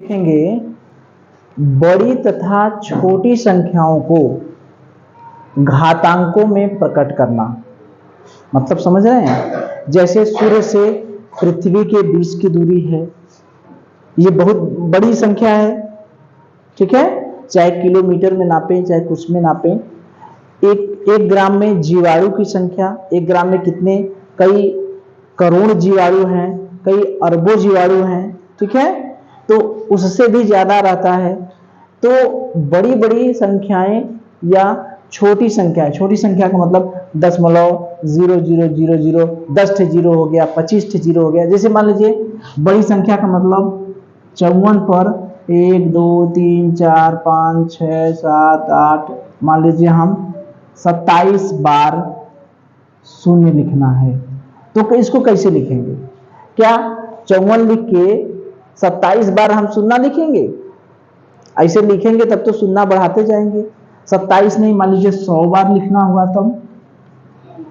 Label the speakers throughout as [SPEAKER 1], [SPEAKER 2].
[SPEAKER 1] देखेंगे बड़ी तथा छोटी संख्याओं को घातांकों में प्रकट करना। मतलब समझ रहे हैं? जैसे सूर्य से पृथ्वी के बीच की दूरी है, ये बहुत बड़ी संख्या है, ठीक है, चाहे किलोमीटर में नापें चाहे कुछ में नापें। एक ग्राम में जीवाणु की संख्या, एक ग्राम में कितने कई करोड़ जीवाणु हैं, कई अरबों जीवाणु हैं, ठीक है, तो उससे भी ज्यादा रहता है। तो बड़ी बड़ी संख्याएं या छोटी संख्या का मतलब 0.0000, 10 जीरो हो गया, 25 जीरो हो गया। जैसे मान लीजिए बड़ी संख्या का मतलब 54 पर 1 2 3 4 5 6 7 8, मान लीजिए हम 27 बार शून्य लिखना है, तो इसको कैसे लिखेंगे? क्या 54 लिख के 27 बार हम शून्य लिखेंगे? ऐसे लिखेंगे तब तो शून्य बढ़ाते जाएंगे। 27 नहीं, मान लीजिए 100 बार लिखना हुआ तब,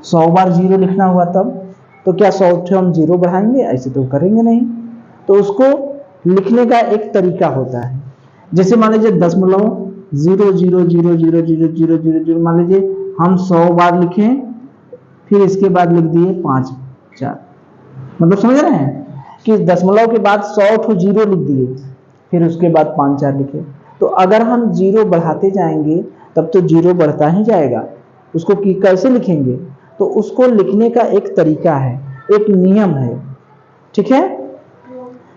[SPEAKER 1] 100 बार जीरो लिखना हुआ तब, तो क्या 100 हम जीरो बढ़ाएंगे? ऐसे तो करेंगे नहीं। तो उसको लिखने का एक तरीका होता है। जैसे मान लीजिए 0.00000000, मान लीजिए हम 100 बार लिखें, फिर इसके बाद लिख दिए 5 4। मतलब समझ रहे हैं कि दशमलव के बाद 100 जीरो लिख दिए, फिर उसके बाद 5 4 लिखे। तो अगर हम जीरो बढ़ाते जाएंगे तब तो जीरो बढ़ता ही जाएगा। उसको कैसे लिखेंगे? तो उसको लिखने का एक तरीका है, एक नियम है, ठीक है।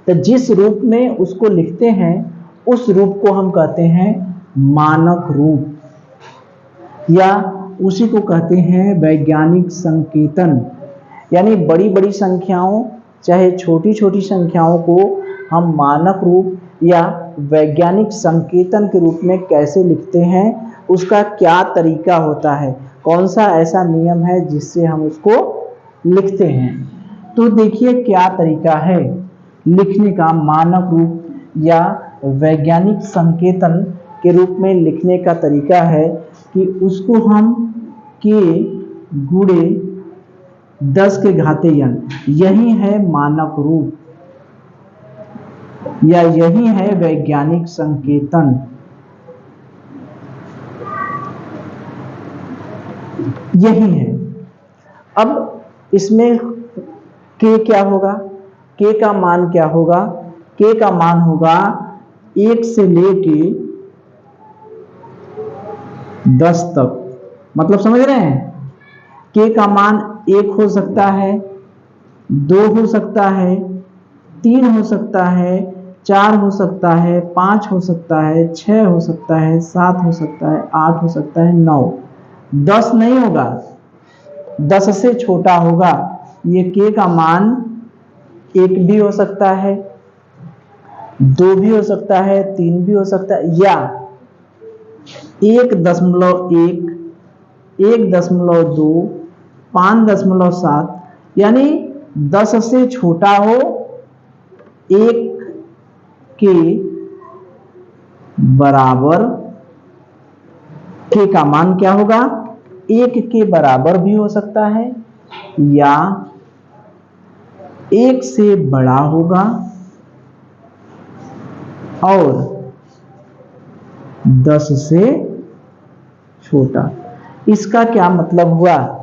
[SPEAKER 1] तो जिस रूप में उसको लिखते हैं उस रूप को हम कहते हैं मानक रूप, या उसी को कहते हैं वैज्ञानिक संकेतन। यानी बड़ी बड़ी संख्याओं चाहे छोटी छोटी संख्याओं को हम मानक रूप या वैज्ञानिक संकेतन के रूप में कैसे लिखते हैं, उसका क्या तरीका होता है, कौन सा ऐसा नियम है जिससे हम उसको लिखते हैं। तो देखिए क्या तरीका है लिखने का। मानक रूप या वैज्ञानिक संकेतन के रूप में लिखने का तरीका है कि उसको हम के गुणे 10 के घाते n, यही है मानक रूप या यही है वैज्ञानिक संकेतन। यही है। अब इसमें के क्या होगा? के का मान क्या होगा? के का मान होगा 1 से लेके 10 तक। मतलब समझ रहे हैं? के का मान 1 हो सकता है, 2 हो सकता है, 3 हो सकता है, 4 हो सकता है, 5 हो सकता है, 6 हो सकता है, 7 हो सकता है, 8 हो सकता है, 9। 10 नहीं होगा, 10 से छोटा होगा। ये के का मान 1 भी हो सकता है, 2 भी हो सकता है, 3 भी हो सकता है, या 1.1, 1.2, 5.7, यानी 10 से छोटा हो, 1 के बराबर। के का मान क्या होगा? 1 के बराबर भी हो सकता है या 1 से बड़ा होगा और 10 से छोटा। इसका क्या मतलब हुआ?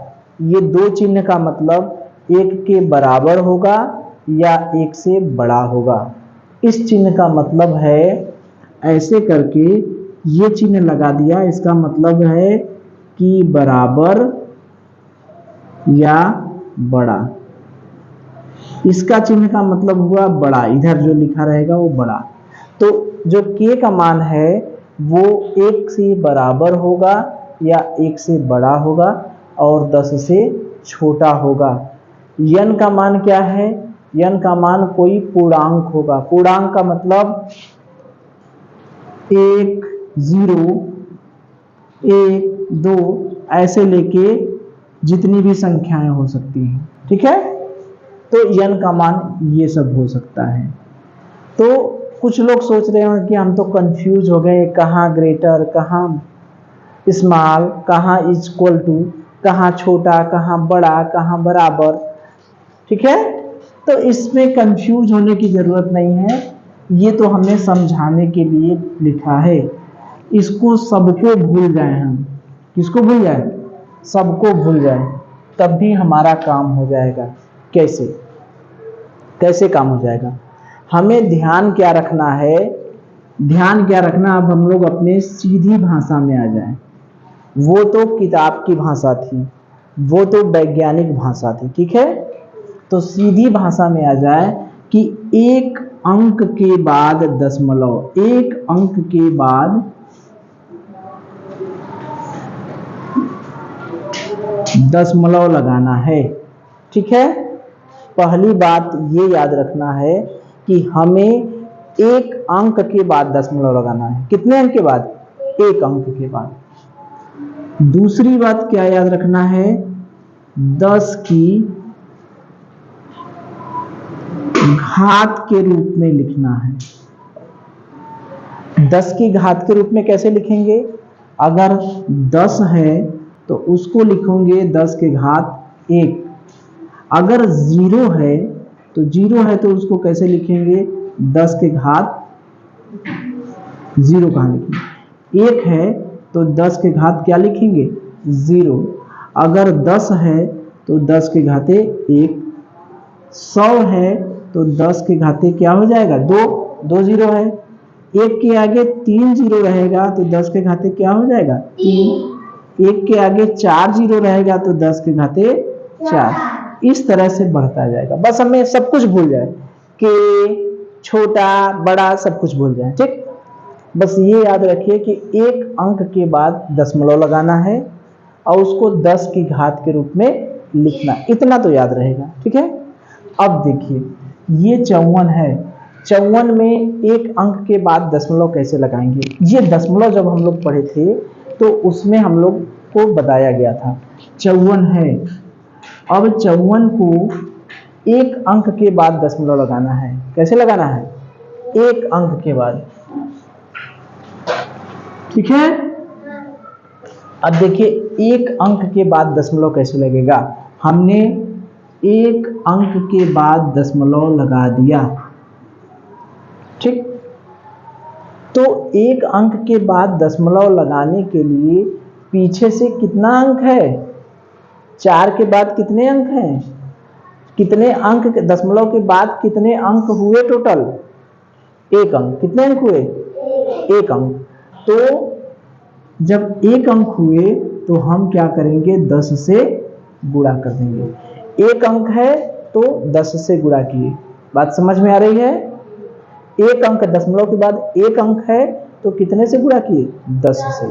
[SPEAKER 1] ये दो चिन्ह का मतलब 1 के बराबर होगा या 1 से बड़ा होगा। इस चिन्ह का मतलब है ऐसे करके ये चिन्ह लगा दिया, इसका मतलब है कि बराबर या बड़ा। इसका चिन्ह का मतलब हुआ बड़ा, इधर जो लिखा रहेगा वो बड़ा। तो जो के का मान है वो 1 से बराबर होगा या 1 से बड़ा होगा और 10 से छोटा होगा। यन का मान क्या है? यन का मान कोई पूर्णांक होगा। पूर्णांक का मतलब 1 0 1 2 ऐसे लेके जितनी भी संख्याएं हो सकती हैं, ठीक है। तो यन का मान ये सब हो सकता है। तो कुछ लोग सोच रहे हैं कि हम तो कंफ्यूज हो गए, कहाँ ग्रेटर, कहाँ स्मॉल, कहाँ इक्वल टू, कहाँ छोटा, कहाँ बड़ा, कहाँ बराबर, ठीक है। तो इसमें कंफ्यूज होने की जरूरत नहीं है। ये तो हमने समझाने के लिए लिखा है, इसको सबको भूल जाए हम। किसको भूल जाए? सबको भूल जाए, तब भी हमारा काम हो जाएगा। कैसे? कैसे काम हो जाएगा? हमें ध्यान क्या रखना है? ध्यान क्या रखना, अब हम लोग अपने सीधी भाषा में आ जाएं। वो तो किताब की भाषा थी, वो तो वैज्ञानिक भाषा थी, ठीक है। तो सीधी भाषा में आ जाए कि एक अंक के बाद दशमलव, एक अंक के बाद दशमलव लगाना है, ठीक है। पहली बात ये याद रखना है कि हमें एक अंक के बाद दशमलव लगाना है। कितने अंक के बाद? एक अंक के बाद। दूसरी बात क्या याद रखना है? 10 की घात के रूप में लिखना है। 10 की घात के रूप में कैसे लिखेंगे? अगर 10 है तो उसको लिखेंगे 10 के घात 1। अगर 0 है तो 0 है तो उसको कैसे लिखेंगे? 10 के घात 0 कहाँ लिखेंगे? 1 है तो 10 के घात क्या लिखेंगे? 0। अगर 10 है तो 10 के घाते 1। 100 है तो 10 के घाते क्या हो जाएगा? 2। 2 0 है, 1 के आगे 3 0 रहेगा तो 10 के घाते क्या हो जाएगा? 3। 1 के आगे 4 0 रहेगा तो 10 के घाते 4। इस तरह से बढ़ता जाएगा। बस हमें सब कुछ भूल जाए, कि छोटा बड़ा सब कुछ भूल जाए, ठीक। बस ये याद रखिए कि एक अंक के बाद दशमलव लगाना है और उसको 10 की घात के रूप में लिखना, इतना तो याद रहेगा, ठीक है। अब देखिए, ये 54 है, 54 में एक अंक के बाद दशमलव कैसे लगाएंगे? ये दशमलव जब हम लोग पढ़े थे तो उसमें हम लोग को बताया गया था। 54 है, अब 54 को एक अंक के बाद दशमलव लगाना है। कैसे लगाना है? एक अंक के बाद, ठीक है। अब देखिए, एक अंक के बाद दशमलव कैसे लगेगा? हमने एक अंक के बाद दशमलव लगा दिया, ठीक। तो एक अंक के बाद दशमलव लगाने के लिए पीछे से कितना अंक है? 4 के बाद कितने अंक हैं? कितने अंक दशमलव के बाद कितने अंक हुए टोटल? एक अंक। कितने अंक हुए? एक अंक। तो जब एक अंक हुए तो हम क्या करेंगे? 10 से गुणा कर देंगे। एक अंक है तो 10 से गुणा किए। बात समझ में आ रही है? एक अंक, दशमलव के बाद एक अंक है तो कितने से गुणा किए? 10 से।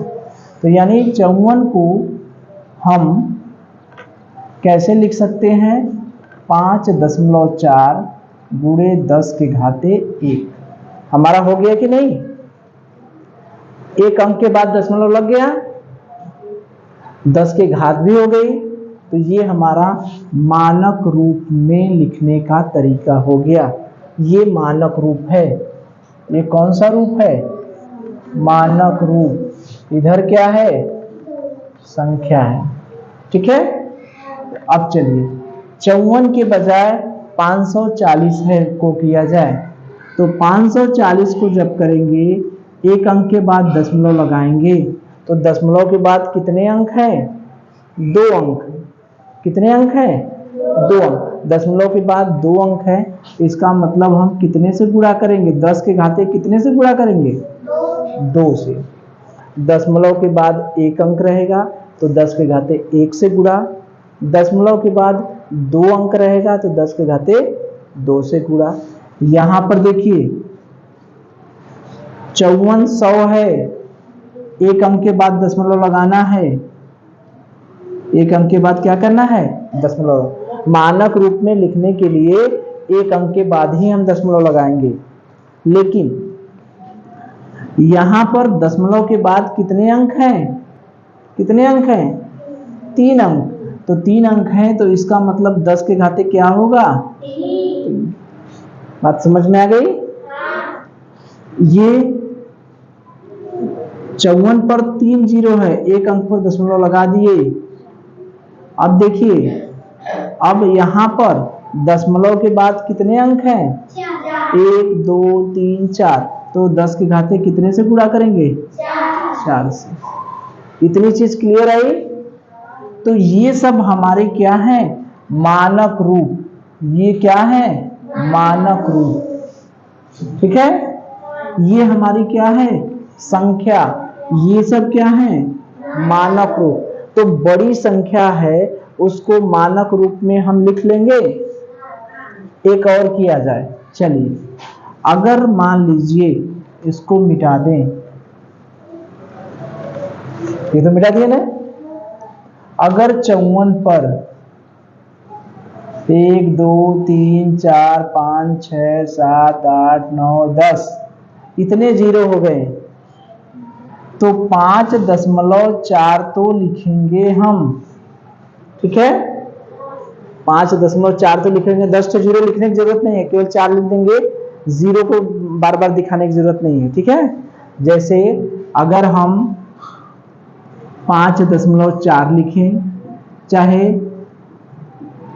[SPEAKER 1] तो यानी 54 को हम कैसे लिख सकते हैं? 5.4 गुणे 10 के घाते 1। हमारा हो गया कि नहीं? एक अंक के बाद दशमलव लग गया, 10 के घात भी हो गई, तो ये हमारा मानक रूप में लिखने का तरीका हो गया। ये मानक रूप है। ये कौन सा रूप है? मानक रूप। इधर क्या है? संख्या है, ठीक है। अब चलिए, 54 के बजाय 540 है को किया जाए तो 540 को जब करेंगे, एक अंक के बाद दशमलव लगाएंगे तो दशमलव के बाद कितने अंक हैं? 2 अंक। कितने अंक हैं? 2 अंक। दशमलव के बाद 2 अंक है, इसका मतलब हम कितने से गुणा करेंगे? 10 के घाते कितने से गुणा करेंगे? 2 से। दशमलव के बाद एक अंक रहेगा तो 10 के घाते 1 से गुणा। दशमलव के बाद 2 अंक रहेगा तो 10 के घाते 2 से गुणा। यहां पर देखिए, 54 100 है, एक अंक के बाद दशमलव लगाना है। एक अंक के बाद क्या करना है? दशमलव। मानक रूप में लिखने के लिए एक अंक के बाद ही हम दशमलव लगाएंगे, लेकिन यहां पर दशमलव के बाद कितने अंक हैं? कितने अंक हैं? 3 अंक। तो 3 अंक हैं तो इसका मतलब 10 के घाते क्या होगा? बात समझ में आ गई? ये 54 पर 3 0 है, एक अंक पर दशमलव लगा दिए। अब देखिए, अब यहां पर दशमलव के बाद कितने अंक हैं? 1 2 3 4, तो 10 के घाते कितने से गुणा करेंगे? 4 से। इतनी चीज क्लियर आई? तो ये सब हमारे क्या है? मानक रूप। ये क्या है? मानक रूप। ठीक है, ये हमारी क्या है? संख्या। ये सब क्या है? मानक रूप। तो बड़ी संख्या है उसको मानक रूप में हम लिख लेंगे। एक और किया जाए, चलिए, अगर मान लीजिए इसको मिटा दें, ये तो मिटा दिया ना। अगर 54 पर 1 2 3 4 5 6 7 8 9 10 इतने जीरो हो गए, तो 5.4 तो लिखेंगे हम। ठीक है, 5.4 तो लिखेंगे, 10 तो जीरो लिखने की जरूरत नहीं है, केवल 4 लिख देंगे, जीरो को बार बार दिखाने की जरूरत नहीं है। ठीक है, जैसे अगर हम 5.4 लिखें, चाहे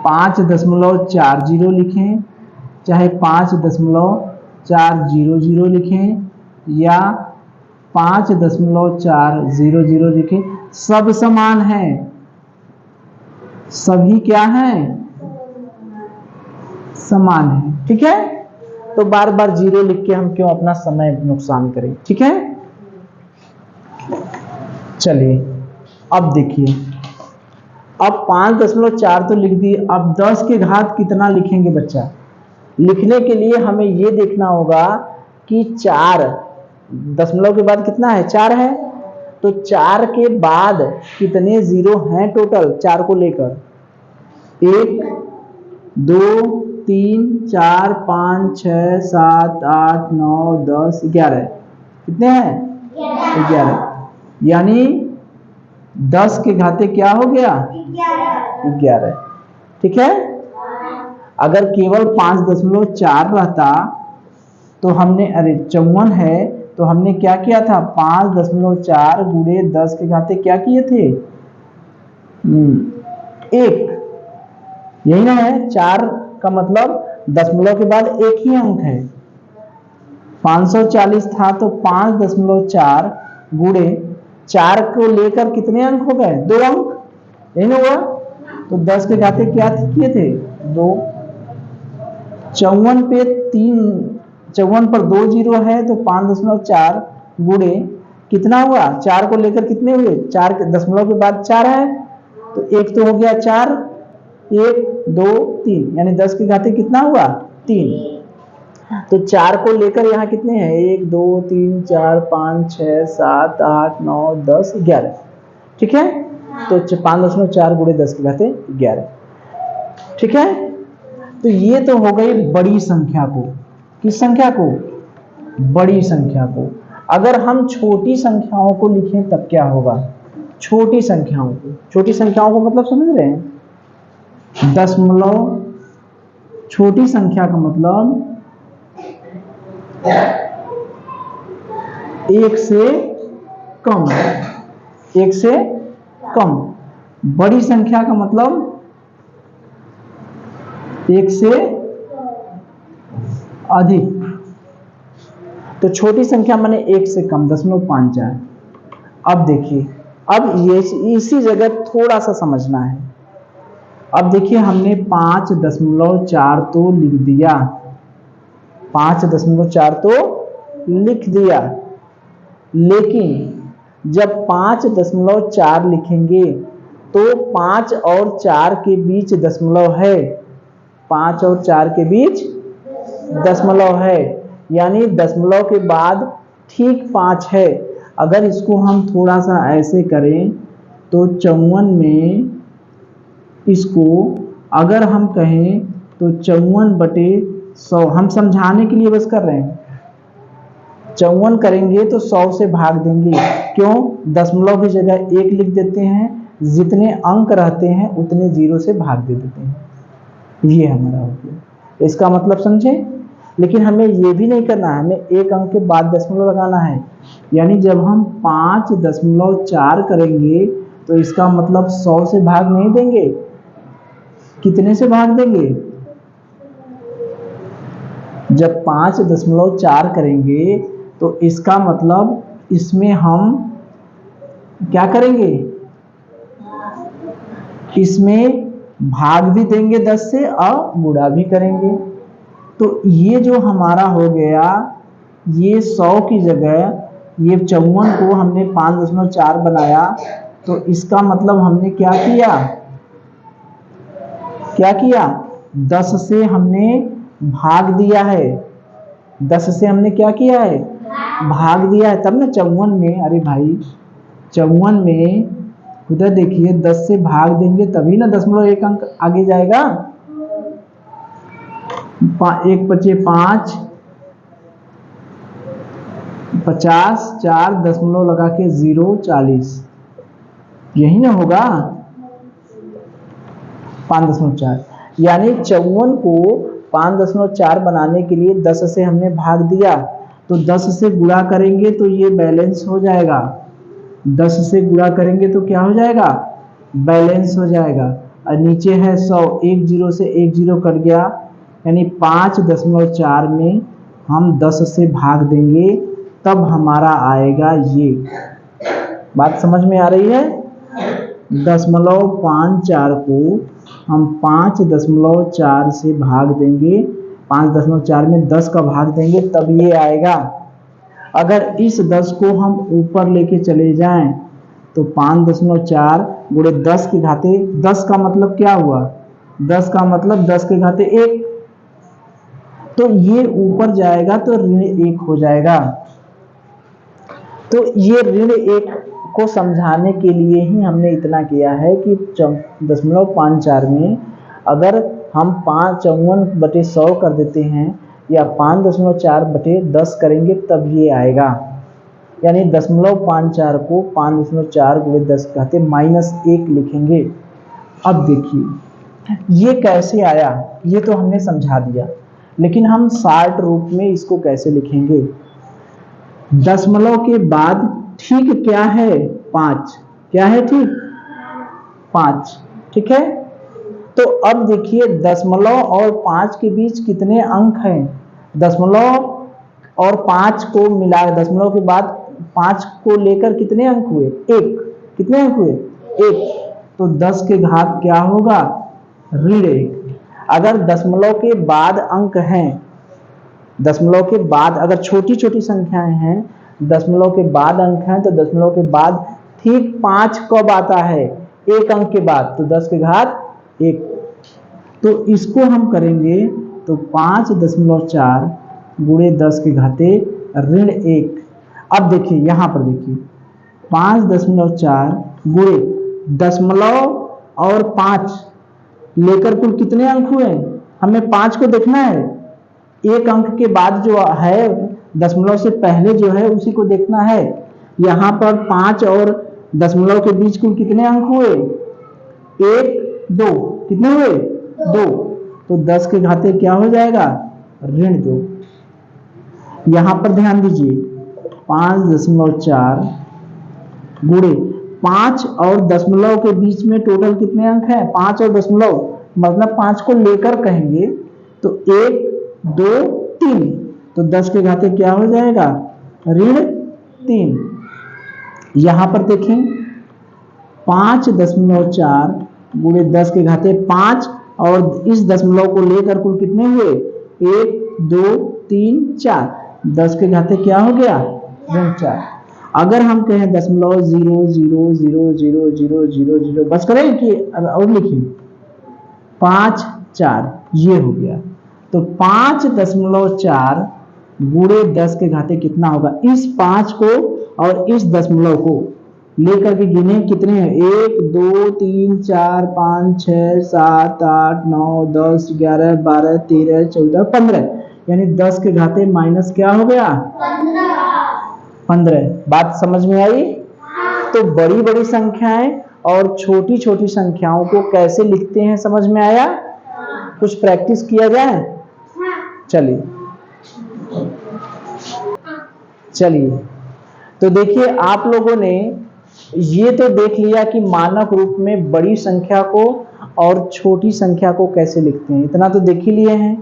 [SPEAKER 1] 5.40 लिखें, चाहे 5.400 लिखें, या 5.400 लिखें, सब समान है। सभी क्या है? समान है। ठीक है, तो बार बार जीरो लिख के हम क्यों अपना समय नुकसान करें? ठीक है, चलिए अब देखिए, अब 5.4 तो लिख दिए, अब 10 के घात कितना लिखेंगे बच्चा? लिखने के लिए हमें यह देखना होगा कि 4 दशमलव के बाद कितना है? 4 है, तो 4 के बाद कितने जीरो हैं टोटल 4 को लेकर? 1 2 3 4 5 6 7 8 9 10 11, कितने हैं? 11, यानी 10 के घाते क्या हो गया? 11। ठीक है, अगर केवल 5.4 रहता तो हमने, अरे 54 है, तो हमने क्या किया था? 5.4 गुणे 10 के घाते क्या किए थे? 1। यही ना है, 4 का मतलब दशमलव के बाद एक ही अंक है। 540 था तो 5.4 गुणे 4 को लेकर कितने अंक हो गए? 2 अंक, यही ना हुआ? तो 10 के घाते क्या किए थे? 2। 54 पे 54 पर 2 जीरो है, तो 5.4 गुणे कितना हुआ? 4 को लेकर कितने हुए? 4 के दशमलव के बाद 4 है, तो एक तो हो गया 4, 1 2 3, यानी 10 के घाते कितना हुआ? 3। तो 4 को लेकर यहाँ कितने हैं? 1 2 3 4 5 6 7 8 9 10 11। ठीक है, तो 5.4 गुणे 10 के घाते 11। ठीक है, तो ये तो हो गई बड़ी संख्या को। किस संख्या को? बड़ी संख्या को। अगर हम छोटी संख्याओं को लिखें तब क्या होगा? छोटी संख्याओं को, छोटी संख्याओं को मतलब समझ रहे हैं? दशमलव, छोटी संख्या का मतलब 1 से कम, 1 से कम। बड़ी संख्या का मतलब 1 से अधिक। तो छोटी संख्या माने 1 से कम, 0.54। अब देखिए, अब ये इसी जगह थोड़ा सा समझना है। अब देखिए, हमने 5.4 तो लिख दिया, 5.4 तो लिख दिया, लेकिन जब 5.4 लिखेंगे तो 5 और 4 के बीच दशमलव है, 5 और 4 के बीच दशमलव है, यानी दशमलव के बाद ठीक 5 है। अगर इसको हम थोड़ा सा ऐसे करें तो 54 में इसको अगर हम कहें तो 54/100, हम समझाने के लिए बस कर रहे हैं, 54 करेंगे तो 100 से भाग देंगे। क्यों? दशमलव की जगह 1 लिख देते हैं, जितने अंक रहते हैं उतने जीरो से भाग दे देते हैं। ये हमारा हो गया। इसका मतलब समझे? लेकिन हमें ये भी नहीं करना है, हमें एक अंक के बाद दशमलव लगाना है। यानी जब हम 5.4 करेंगे तो इसका मतलब 100 से भाग नहीं देंगे, कितने से भाग देंगे? जब 5.4 करेंगे तो इसका मतलब इसमें हम क्या करेंगे, इसमें भाग भी देंगे 10 से और गुणा भी करेंगे। तो ये जो हमारा हो गया, ये 100 की जगह ये 54 को हमने 5.4 बनाया, तो इसका मतलब हमने क्या किया, 10 से हमने भाग दिया है, 10 से हमने क्या किया है, भाग दिया है। तब ना 54 में, अरे भाई 54 में उधर देखिए 10 से भाग देंगे तभी ना 0.1 अंक आगे जाएगा। 1 बचे 5, 50, 4 दशमलव लगा के 0, 40, यही ना होगा 5.4। यानी 54 को 5.4 बनाने के लिए 10 से हमने भाग दिया, तो 10 से गुणा करेंगे तो ये बैलेंस हो जाएगा, 10 से गुणा करेंगे तो क्या हो जाएगा, बैलेंस हो जाएगा। और नीचे है 100, 1 0 से 1 0 कट गया, यानी 5.4 में हम 10 से भाग देंगे तब हमारा आएगा ये। बात समझ में आ रही है? 0.54 को हम 5.4 से भाग देंगे, 5.4 में 10 का भाग देंगे तब ये आएगा। अगर इस 10 को हम ऊपर लेके चले जाएं तो 5.4 गुणे 10 के घाते, 10 का मतलब क्या हुआ, 10 का मतलब 10 के घाते 1, तो ये ऊपर जाएगा तो ऋण 1 हो जाएगा। तो ये ऋण 1 को समझाने के लिए ही हमने इतना किया है कि 0.54 में अगर हम 54/100 कर देते हैं या 5.4/10 करेंगे तब ये आएगा। यानी 0.54 को 5.4 गुणे 10 कहते -1 लिखेंगे। अब देखिए ये कैसे आया, ये तो हमने समझा दिया, लेकिन हम शार्ट रूप में इसको कैसे लिखेंगे। दशमलव के बाद ठीक क्या है, 5, क्या है ठीक, 5, ठीक है। तो अब देखिए दशमलव और 5 के बीच कितने अंक हैं, दशमलव और 5 को मिला, दशमलव के बाद 5 को लेकर कितने अंक हुए, 1, कितने अंक हुए, 1, तो 10 के घात क्या होगा, ऋण 1। अगर दशमलव के बाद अंक हैं, दशमलव के बाद अगर छोटी छोटी संख्याएं हैं, दशमलव के बाद अंक हैं, तो दशमलव के बाद ठीक 5 कब आता है, 1 अंक के बाद, तो 10 के घात 1। तो इसको हम करेंगे तो 5.4 गुणे 10 के घाते ऋण 1। अब देखिए यहां पर देखिए 5.4 गुणे दशमलव और 5 लेकर कुल कितने अंक हुए, हमें 5 को देखना है, 1 अंक के बाद जो है दशमलव से पहले जो है उसी को देखना है। यहाँ पर 5 और दशमलव के बीच कुल कितने अंक हुए, 1 2, कितने हुए, 2, तो 10 के घाते क्या हो जाएगा, ऋण 2। यहाँ पर ध्यान दीजिए 5.4 गुणे 5 और दशमलव के बीच में टोटल कितने अंक हैं, 5 और दशमलव, मतलब 5 को लेकर कहेंगे तो 1 2 3, तो 10 के घाते क्या हो जाएगा, ऋण 3। यहां पर देखें 5.4 गुणे 10 के घाते 5 और इस दशमलव को लेकर कुल कितने हुए, 1 2 3 4, 10 के घाते क्या हो गया, ऋण 4। अगर हम कहें दशमलव 0 0 0 0 0 0 0 बस करें कि और लिखें 5 4, ये हो गया। तो 5.4 गुणे 10 के घाते कितना होगा, इस 5 को और इस दशमलव को लेकर के गिने कितने हैं, 1 2 3 4 5 6 7 8 9 10 11 12 13 14 15, यानी 10 के घाते माइनस क्या हो गया, 15। बात समझ में आई? तो बड़ी बड़ी संख्याएं और छोटी छोटी संख्याओं को कैसे लिखते हैं समझ में आया? कुछ प्रैक्टिस किया जाए, चलिए तो देखिए आप लोगों ने ये तो देख लिया कि मानक रूप में बड़ी संख्या को और छोटी संख्या को कैसे लिखते हैं, इतना तो देख ही लिए हैं।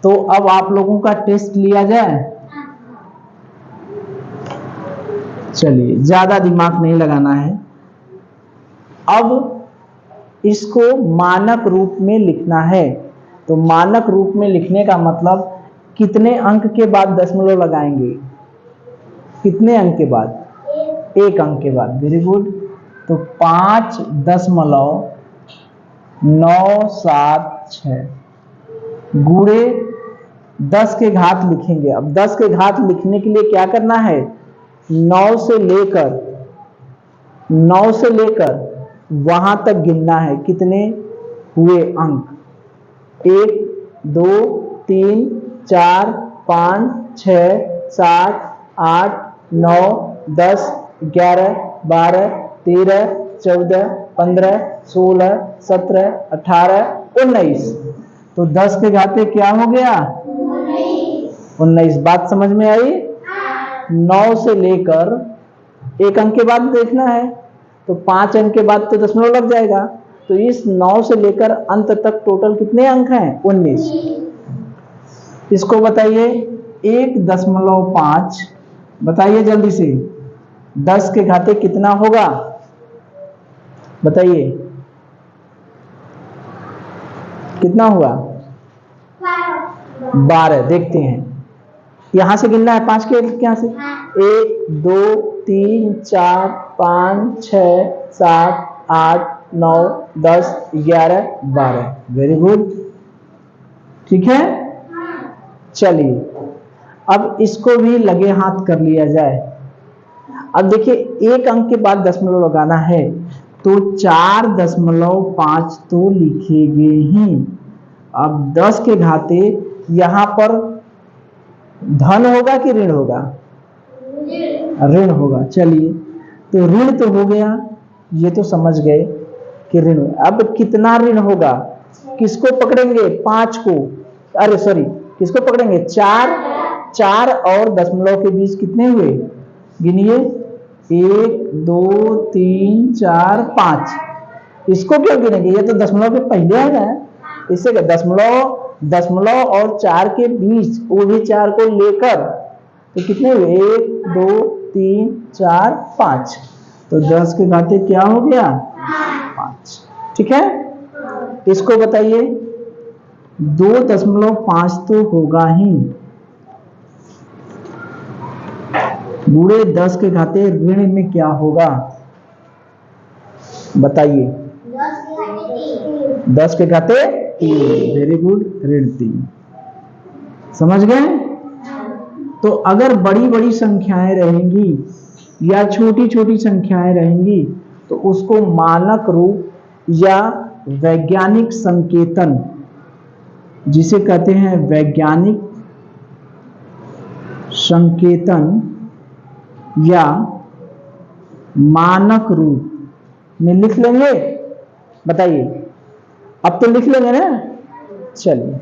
[SPEAKER 1] तो अब आप लोगों का टेस्ट लिया जाए। चलिए, ज्यादा दिमाग नहीं लगाना है। अब इसको मानक रूप में लिखना है। तो मानक रूप में लिखने का मतलब कितने अंक के बाद दशमलव लगाएंगे? कितने अंक के बाद? 1 अंक के बाद। Very good. तो 5.976 गुणे 10 के घात लिखेंगे। अब 10 के घात लिखने के लिए क्या करना है? 9 से लेकर वहां तक गिनना है। कितने हुए अंक? 1 2 3 4 5 6 7 8 9 10 11 12 13 14 15 16 17 18 19। तो 10 के घाते क्या हो गया? 19। बात समझ में आई? 9 से लेकर 1 अंक के बाद देखना है, तो 5 अंक के बाद तो दशमलव लग जाएगा। तो इस 9 से लेकर अंत तक टोटल कितने अंक हैं? 19। इसको बताइए 1.5। बताइए जल्दी से, 10 के घाते कितना होगा? बताइए कितना हुआ? 12। देखते हैं, यहां से गिनना है 5 के यहां से। 1 2 3 4 5 6 7 8 9 10 11 12। वेरी गुड, ठीक है। चलिए, अब इसको भी लगे हाथ कर लिया जाए। अब देखिए, 1 अंक के बाद दशमलव लगाना है, तो 4.5 तो लिखेंगे ही। अब 10 के घाते यहां पर धन होगा कि ऋण होगा? ऋण होगा। चलिए, तो ऋण तो हो गया, ये तो समझ गए कि ऋण। अब कितना ऋण होगा? किसको पकड़ेंगे? 5 को, अरे सॉरी, किसको पकड़ेंगे? 4 और दशमलव के बीच कितने हुए? गिनिए, 1 2 3 4 5। इसको क्यों गिनेंगे? ये तो दशमलव के पहले है ना। इससे क्या, दशमलव और 4 के बीच, वो भी 4 को लेकर, तो कितने हुए? 1 2 3 4 5। तो 10 के घाते क्या हो गया? 5। ठीक है। इसको बताइए, 2.5 तो होगा ही, गुणे 10 के घाते ऋण में क्या होगा? बताइए। 10 के घाते 3। वेरी गुड, ऋण 3। समझ गए? तो अगर बड़ी बड़ी संख्याएं रहेंगी या छोटी छोटी संख्याएं रहेंगी, तो उसको मानक रूप या वैज्ञानिक संकेतन, जिसे कहते हैं वैज्ञानिक संकेतन या मानक रूप में लिख लेंगे। बताइए, अब तो लिख लेंगे ना। चलिए,